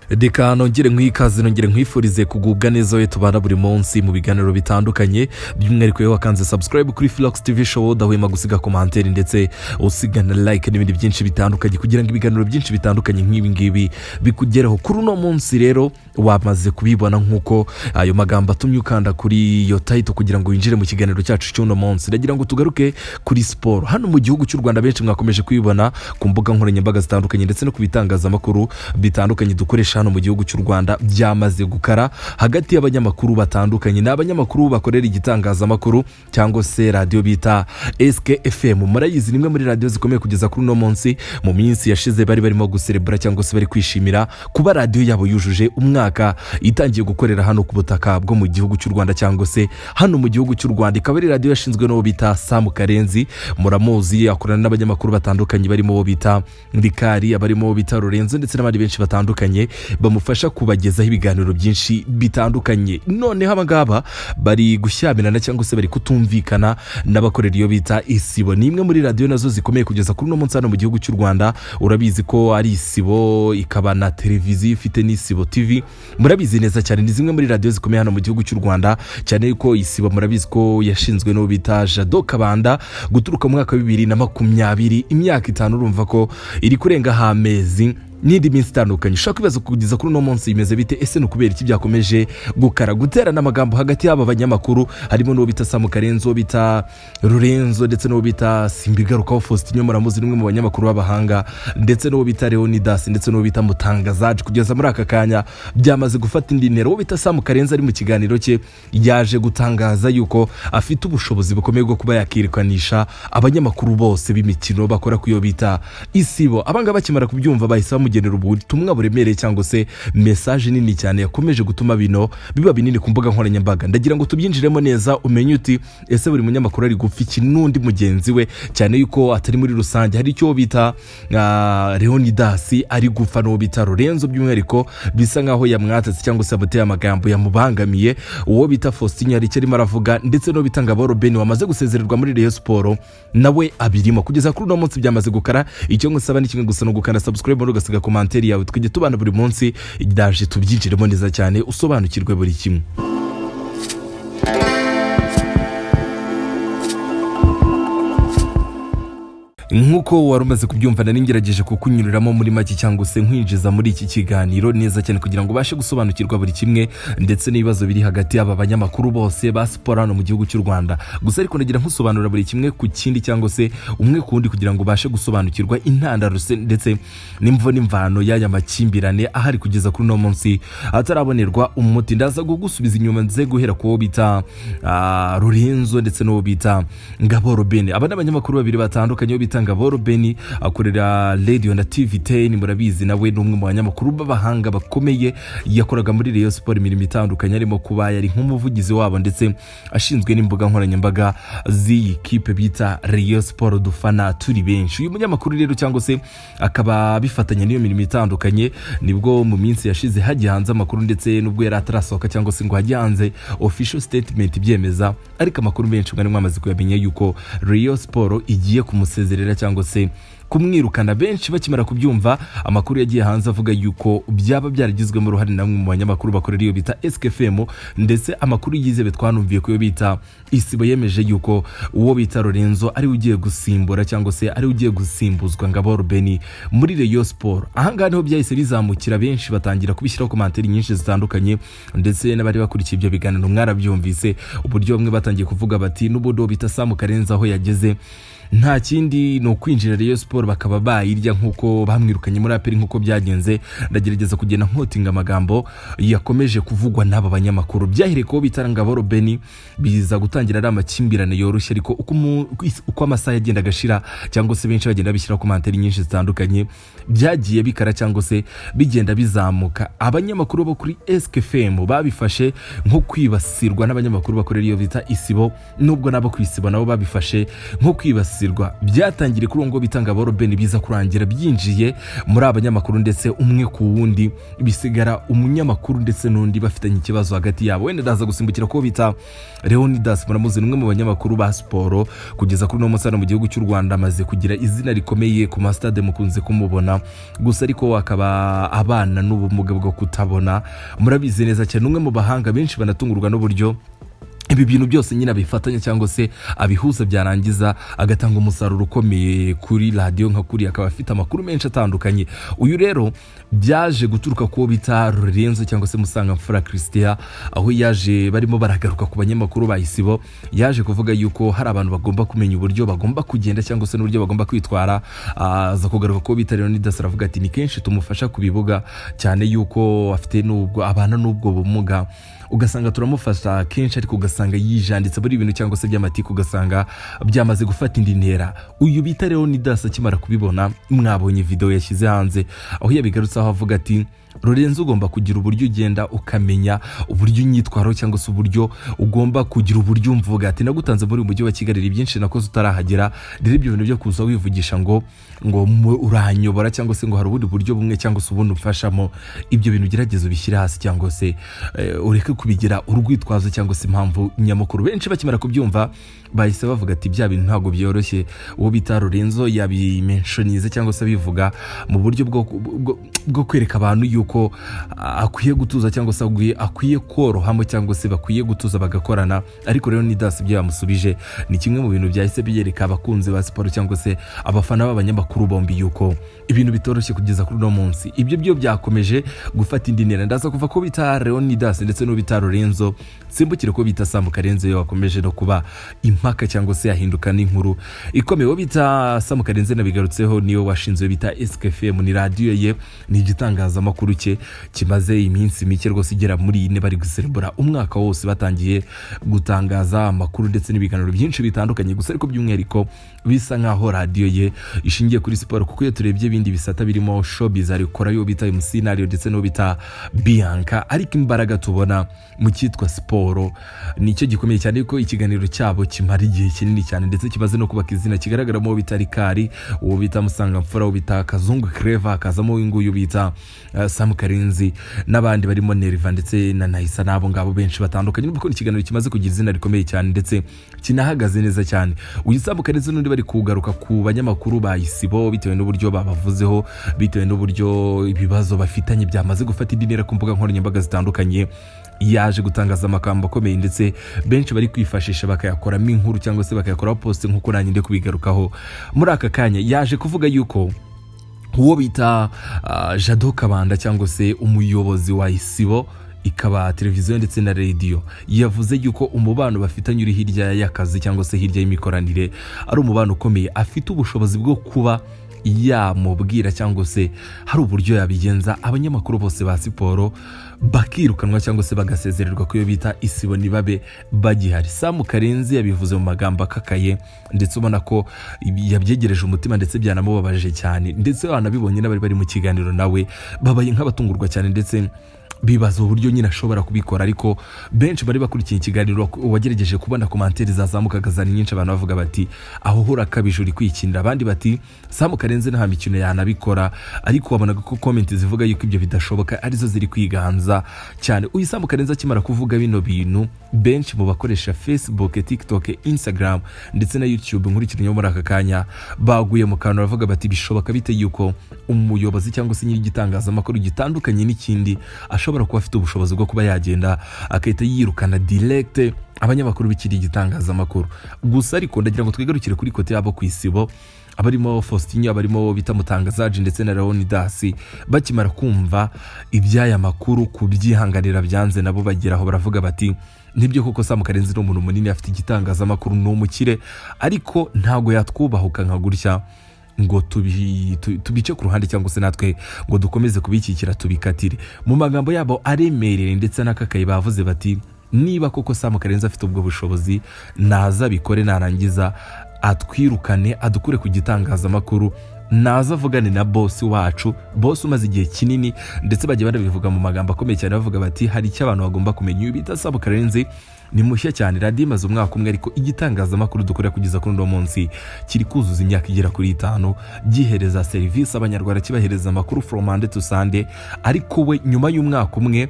Reka nongere nk'ikaze nongere nkwifurize kugubwa neza we tubana buri munsi mu biganiro bitandukanye by'umwihariko iyo wakanze subscribe kuri Philox TV show dahwema gusiga commentaire ndetse usigana like n'ibindi byinshi bitandukanye kugira ngo ibiganiro byinshi bitandukanye nk'ibi ngibi bikugeraho. Kuri uno munsi rero wamaze kubibona nkuko ayo magambo atumye ukanda kuri yo title kugira ngo winjire mu kiganiro cyacu cy'uno munsi. Ndagira ngo tugaruke kuri sport. Hano mu gihugu cy'u Rwanda benshi mwakomeje kwibona ku mbuga nkoranyambaga zitandukanye ndetse no kubitangazamakuru bitandukanye dukoresha hano mu gihugu cy'u Rwanda byamaze gukara hagati y'abanyamakuru batandukanye n'abanyamakuru bakorera igitangazamakuru cyangwa se radio bita SKFM. Murayizi nimwe muri radio zikomeye kugeza kuri no munsi. Mu minsi yashize bari barimo guserebra cyangwa se bari kwishimira kuba radio yabo yujuje umwaka itangiye gukorera hano ku butaka bwo mu gihugu cy'u Rwanda cyangwa se hano mu gihugu cy'u Rwanda. Ikaba ari radio yashinzwe no bita Sam Karenzi, muramuzi akorana n'abanyamakuru batandukanye barimo bo bita Ndikari, abarimo bita Lorenzo ndetse n'abandi benshi batandukanye bamufasha kubagezaho ibiganiro byinshi bitandukanye. Noneho abangaba bari gushyamirana cyangwa se bari kutumvikana n'abakorera iyo bita Isibo. Ni imwe muri radio nazo zikomeye kugeza kuri no munsi hano mu gihugu cy'u Rwanda. Urabizi ko ari Isibo ikaba na televiziyo ifite n'Isibo TV. Murabizi neza cyane ni zimwe muri radio zikomeye hano mu gihugu cy'u Rwanda, cyane yuko Isibo murabizi ko yashinzwe no bita Jado Kabanda guturuka mu mwaka wa 2020, imyaka 5 urumva ko iri kurenga hamezi n'indi minsi itandukanye. Ushaka kwibaza kugeza kuri no munsi imeze bite, ese no kubera iki byakomeje gukara gutera n'amagambo hagati y'aba banyamakuru harimo no bita Sam Karenzo, bita Lorenzo ndetse no bita Simbigarukaho Faustin muramuzi nimwe mu banyamakuru b'abahanga ndetse no bita Leonidas ndetse no bita Mutangazaje. Kugeza muri aka kanya byamaze gufata indi ntera. Wo bita Sam Karenzo ari mu kiganiro cye yaje gutangaza yuko afite ubushobozi bukomeye bwo kuba yakirikanisha abanyamakuru bose b'imikino bakora ku yo bita Isibo. Abanga bakimara kubyumva bahise genera ubutumwa buremereye cyangwa se message nini cyane yakomeje gutuma bino biba binini ku mbuga nkoranyambaga. Ndagira ngo tubyinjiremo neza umenye uti ese buri munyamakuru ari gupfa iki n'undi mugenzi we, cyane yuko atari muri rusange. Hari icyo bita Leonidas ari gupfa no bita Lorenzo by'umwihariko bisa nkaho yamwatse cyangwa se abuteye amagambo yamubangamiye. Uwo bita Faustin yari cyarimo aravuga ndetse no bita Ngaboro Ben wamaze gusezererwa muri Rayon Sport nawe abirimo. Kugeza kuri no munsi byamaze gukara. Icyo ngusaba ni kimwe gusa no gukanda subscribe no gasiga commentaire yawe twige tubana buri munsi idaje tubyinjiremo neza cyane usobanukirwe buri kimwe. Nkuko warumaze kubyumva ningerageje kukunyuriramo muri make cyangwa se nkwinjiza muri iki kiganiro neza cyane kugira ngo bashe gusobanukirwa buri kimwe ndetse n'ibibazo biri hagati y'aba banyamakuru bose ba sport hano mu gihugu cy'u Rwanda. Gusa ariko nagira nkusobanura buri kimwe ku kindi cyangwa se umwe kundi kugira ngo bashe gusobanukirwa intandaro ndetse n'imvo n'imvano y'aya makimbirane ahari kugeza kuri no munsi atarabonerwa umuti. Ndaza gugusubiza inyuma nze guhera ku bita Lorenzo ndetse no bita Ngaboro Ben. Aba n'abanyamakuru babiri batandukanye bita Ngaboro Ben akorera radio na TV10, murabizi nawe n'umwe mu banyamakuru b'abahanga bakomeye yakoraga muri Rayon Sport imirimo itandukanye arimo kuba yari nk'umuvugizi wabo ndetse ashinzwe n'imbuga nkoranyambaga z'iyi kipe bita Rayon Sport dufana turi benshi. Uyu munyamakuru rero cyangwa se akaba bifatanya n'iyo mirimo itandukanye nibwo mu minsi yashize hagiye hanze amakuru ndetse nubwo yari atarasohoka cyangwa se ngo hagiye hanze official statement byemeza, ariko amakuru menshi mwari mwamaze kuyamenya yuko Rayon Sport igiye kumusezerera cyangwa se kumwirukana. Benshi bakimara kubyumva amakuru yagiye hanze avuga yuko byaba byaragizwemo uruhare namwe mu banyamakuru bakorera iyo bita SKFM ndetse amakuru yizebe twanumviye ko yo bita Isibo yemeje yuko uwo bita Lorenzo ari ugiye gusimbura cyangwa se ari ugiye gusimbuzwa Ngaboro Ben muri Rayon Sport. Ahangaha niho byahise bizamukira, benshi batangira kubishyiraho commentaire nyinshi zitandukanye ndetse n'abari bakurikiye ibyo biganiro mwarabyumvise uburyo bamwe batangiye kuvuga bati n'ubudo bita Sam Karenzo aho yageze nta kindi no kwinjira Rayon Sport bakaba bayirya nkuko bamwirukanye muri aperi nkuko byagenze. Ndagerageza kugenda nkotinga amagambo yakomeje kuvugwa n'aba banyamakuru. Byahire ko bitara Ngaboro Ben biza gutangira ari amakimbirane yoroshye, ariko uko amasaha yagenda gashira cyangwa se benshi bagenda bishyira commentaire nyinshi zitandukanye byagiye bikara cyangwa se bigenda bizamuka. Abanyamakuru bo kuri SKFM babifashe nko kwibasirwa n'abanyamakuru bakorera iyo bita Isibo, nubwo nabo kwisibo nabo babifashe nko kwibasirwa kwibasirwa byatangiriye kuri uwo ngo bitanga Robben biza kurangira byinjiye muri abanyamakuru ndetse umwe ku wundi bisigara umunyamakuru ndetse n'undi bafitanye ikibazo hagati yabo. Wenda ndaza gusimbukira ko bita Leonidas muramuzi umwe mu banyamakuru ba siporo kugeza kuri no musana mu gihugu cy'u Rwanda amaze kugira izina rikomeye ku mastade mukunze kumubona gusa ariko akaba abana n'ubumuga bwo kutabona. Murabizi neza cyane umwe mu bahanga benshi banatungurwa n'uburyo ibi bintu byose nyine abifatanya cyangwa se abihuza byarangiza agatanga umusaruro ukomeye kuri radio nka kuri akaba afite amakuru menshi atandukanye. Uyu rero byaje guturuka ko bita Lorenzo cyangwa se Musangamfura Christian aho yaje barimo baragaruka ku banyamakuru ba Isibo yaje kuvuga yuko hari abantu bagomba kumenya uburyo bagomba kugenda cyangwa se n'uburyo bagomba kwitwara. Aza kugaruka ko bita Leonidas aravuga ati ni kenshi tumufasha kubibuga cyane yuko afite n'ubwo abana n'ubwo bumuga ugasanga turamufasha kenshi ariko ugasanga yijanditse buri ibintu cyangwa se by'amatiku ugasanga byamaze gufata indi ntera. Uyu bita Leonidas akimara kubibona mwabonye video yashyize hanze aho yabigarutse aho avuga ati Lorenzo ugomba kugira uburyo ugenda ukamenya uburyo unyitwaro cyangwa se uburyo ugomba kugira uburyo mvuga ati nagutanze muri umujyi wa Kigali byinshi nakoze utarahagera rero ibyo bintu byo kuza wivugisha ngo uranyobora cyangwa se ngo hari ubundi buryo bumwe cyangwa se ubundi ufashamo ibyo bintu gerageza ubishyira hasi cyangwa se ureke kubigira urwitwazo cyangwa se impamvu nyamukuru. Benshi bakimara kubyumva bahise bavuga ati bya bintu ntago byoroshye. Uwo bita Lorenzo yabimenshonize cyangwa se bivuga mu buryo bwo kwereka abantu yuko akwiye gutuza cyangwa se akwiye korohamo cyangwa se bakwiye gutuza bagakorana. Ariko rero Leonidas ibyo yamusubije ni kimwe mu bintu byahise byereka abakunzi ba siporo cyangwa se abafana b'abanyamakuru bombi yuko ibintu bitoroshye kugeza kuri no munsi. Ibyo byo byakomeje gufata indi ntera ndaza kuva ko bita Leonidas ndetse no bita Lorenzo simbukire ko bita Sam Karenzi yo wakomeje no kuba impaka cyangwa se yahinduka n'inkuru ikomeye. Wo bita Sam Karenzi nabigarutseho niyo washinzwe bita SKFM ni radio ye ni igitangazamakuru cye kimaze iminsi mike rwose igera muri 4 bari guserebura umwaka wose batangiye gutangaza amakuru ndetse n'ibiganiro byinshi bitandukanye gusa ariko by'umwihariko bisa nkaho radio ye ishingiye kuri siporo kuko iyo turebye ibindi bisata birimo showbiz arikora yo bita MC Nario ndetse no bita Bianca ariko imbaraga tubona mu cyitwa siporo nicyo gikomeye cyane ko ikiganiro cyabo kimara igihe kinini cyane ndetse kibaze no kubaka izina kigaragaramo bita Rikari uwo bita Musangamfura uwo bita Kazungu Clever akazamo inguyu bita Sam Karenzi n'abandi barimo Neriva ndetse na Nahisa nabo ngabo benshi batandukanye nuko ikiganiro kimaze kugira izina rikomeye cyane ndetse kinahagaze neza cyane. Uyu Sam Karenzi n'undi bari kugaruka ku banyamakuru ba Isibo bitewe n'uburyo babavuzeho bitewe n'uburyo ibibazo bafitanye byamaze gufata indi ntera ku mbuga nkoranyambaga zitandukanye. Yaje gutangaza amagambo akomeye ndetse benshi bari kwifashisha bakayakoramo inkuru cyangwa se bakayakoraho post nk'uko nanjye ndi kubigarukaho muri aka kanya. Yaje kuvuga yuko uwo bita Jado Kabanda cyangwa se umuyobozi wa Isibo ikaba televiziyo ndetse na radio yavuze yuko umubano bafitanye uri hirya y'akazi cyangwa se hirya y'imikoranire ari umubano ukomeye afite ubushobozi bwo kuba yamubwira cyangwa se hari uburyo yabigenza abanyamakuru bose ba siporo bakirukanwa cyangwa se bagasezererwa kuyo bita Isibo nibabe bagihari. Sam Karenzi yabivuze mu magambo akakaye ndetse ubona ko yabyegereje umutima ndetse byanamubabaje cyane ndetse banabibonye n'abari bari mu kiganiro nawe babaye nk'abatungurwa cyane ndetse bibaza uburyo nyine ashobora kubikora ariko benshi bari bakurikiye ikiganiro wagerageje kubona commentaire zazamukaga zari nyinshi abantu bavuga bati aho hura kabije uri kwikinira abandi bati Sam Karenzi nta mikino yanabikora ariko wabonaga ko comment zivuga yuko ibyo bidashoboka arizo ziri kwiganza cyane. Uyu Sam Karenzi akimara kuvuga bino bintu benshi mu bakoresha Facebook, TikTok, Instagram ndetse na YouTube nkurikiranye muri aka kanya baguye mu kantu bavuga bati bishoboka bite yuko umuyobozi cyangwa se nyiri gitangazamakuru gitandukanye n'ikindi ashobora kuba afite ubushobozi bwo kuba yagenda akahita yirukana direct abanyamakuru bikiri gitangazamakuru gusa. Ariko ndagira ngo twigarukire kuri kote yabo ku Isibo abarimo Faustin abarimo bita Mutangazaje ndetse na Leonidas bakimara kumva ibyaya makuru kubyihanganira byanze nabo bageraho baravuga bati nibyo koko Sam Karenzi n'umuntu munini afite igitangazamakuru n'umukire ariko ntago yatwubahuka nka gutya ngo tubice ku ruhande cyangwa se natwe ngo dukomeze kubikikira tubikatire. Mu magambo yabo aremereye ndetse n'akakaye bavuze bati niba koko Sam Karenzi afite ubwo bushobozi naza bikore narangiza atwirukane adukure ku gitangazamakuru naza avugane na boss wacu, boss umaze igihe kinini, ndetse bagiye banabivuga mu magambo akomeye cyane bavuga bati hari icyo abantu bagomba kumenya. Uyu bita Sabo Karenzi ni mushya cyane, radio imaze umwaka umwe, ariko igitangazamakuru dukorera kugeza kuri uno munsi kiri kuzuza imyaka igera kuri 5 gihereza service abanyarwanda, kibahereza amakuru from Monday to Sunday. Ariko we nyuma y'umwaka umwe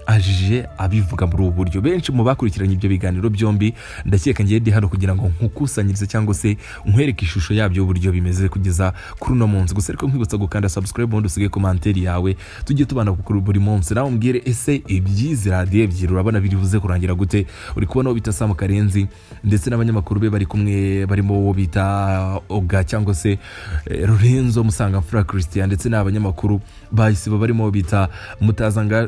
ajije abivuga muri ubu buryo. Benshi mu bakurikiranye ibyo biganiro byombi ndakeka ngiye ndi hano kugira ngo nkukusanyirize cyangwa se nkwereke ishusho yabyo uburyo bimeze kugeza kuri uno munsi. Gusa ariko nkwibutsa gukanda subscribe ubundi usige commentaire yawe, tujye tubana kuri buri munsi. Nawe umbwire ese ibyizi radio ebyiri urabona biri buze kurangira gute? Uri kubona wo bita Sabo Karenzi ndetse n'abanyamakuru be bari kumwe, barimo wo bita Oga cyangwa se Lorenzo Musangamfura Christian, ndetse n'abanyamakuru bahise barimo bita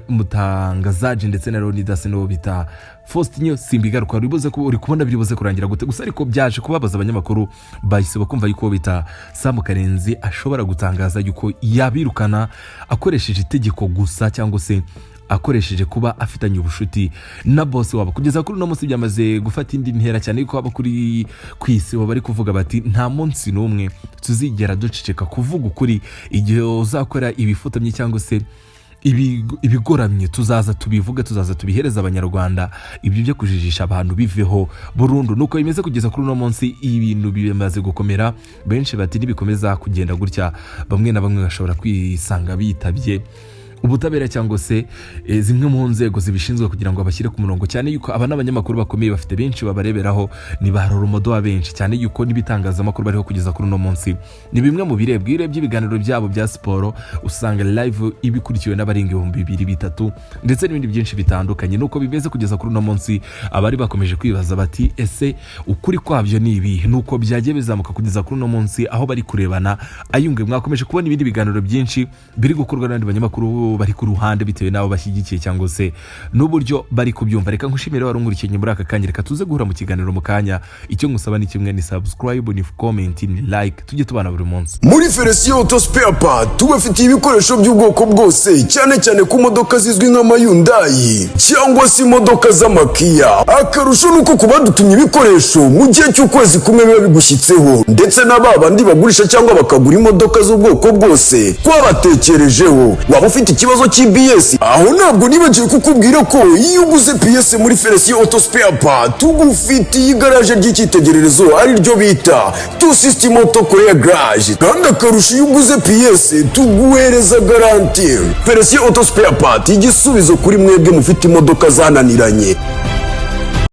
Mutangazaje ndetse na Leonidas no bita Faustin Simbigaruka. Uri kubona biri buze kurangira gute? Gusa ariko byaje kubabaza abanyamakuru bahise bakumva yuko bita Sabo Karenzi ashobora gutangaza yuko yabirukana akoresheje itegeko gusa, cyangwa se akoresheje kuba afitanye ubushuti na boss wabo. Kugeza kuri no munsi byamaze gufata indi ntera cyane, yuko aba kuri kwisi bari kuvuga bati nta munsi n'umwe tuzigera duceceka kuvuga ukuri. Igihe uzakora ibifutamye cyangwa se ibigoramye tuzaza tubivuga, tuzaza tubihereza abanyarwanda, ibyo byo kujijisha abantu biveho burundu. Nuko bimeze kugeza kuri uno munsi, ibintu bimaze gukomera. Benshi bati nibikomeza kugenda gutya bamwe na bamwe bashobora kwisanga bitabye ubutabera cyangwa se zimwe mu nzego zibishinzwe kugira ngo abashyire ku murongo, cyane yuko aba n'abanyamakuru bakomeye bafite benshi babareberaho, ni barumodo wa benshi, cyane yuko n'ibitangazamakuru bariho kugeza kuri uno munsi ni bimwe mu birebwa ibiganiro byabo bya siporo usanga live ibikurikiwe n'abarenga 2,000-3,000 ndetse n'ibindi byinshi bitandukanye. Nuko bimeze kugeza kuri uno munsi, abari bakomeje kwibaza bati ese ukuri kwabyo ni ibi? Nuko byagiye bizamuka kugeza kuri uno munsi aho bari kurebana ayunge. Mwakomeje kubona ibindi biganiro byinshi biri gukorwa n'abandi banyamakuru bari ku ruhande bitewe nabo bashyigikiye cyangwa se n'uburyo bari kubyumva. Reka nkushimire warungurikiye muri aka kanya, reka tuze guhura mu kiganiro mu kanya. Icyo ngusaba ni kimwe, ni subscribe, ni comment, ni like, tujye tubana buri munsi. Muri Felicien Auto Spare Part tubafitiye ibikoresho by'ubwoko bwose, cyane cyane ku modoka zizwi nka Hyundai cyangwa se imodoka z'amakia. Akarusho nuko kubadutumye ibikoresho mu gihe cy'ukwezi kumwe biba bigushyitseho, ndetse n'ababandi bagurisha cyangwa bakagura imodoka z'ubwoko bwose twabatekerejeho. Waba ufite ikibazo cy'BS, aho ntabwo nibagiwe kukubwira ko iyo uguze PS muri Felicien Auto Spare Part tugufitiye igaraje ry'icyitegererezo ari ryo bita Two System Auto Korea Garage. Kandi akarusho iyo uguze PS tuguhereza garantie. Felicien Auto Spare Part, igisubizo kuri mwebwe mufite imodoka zananiranye.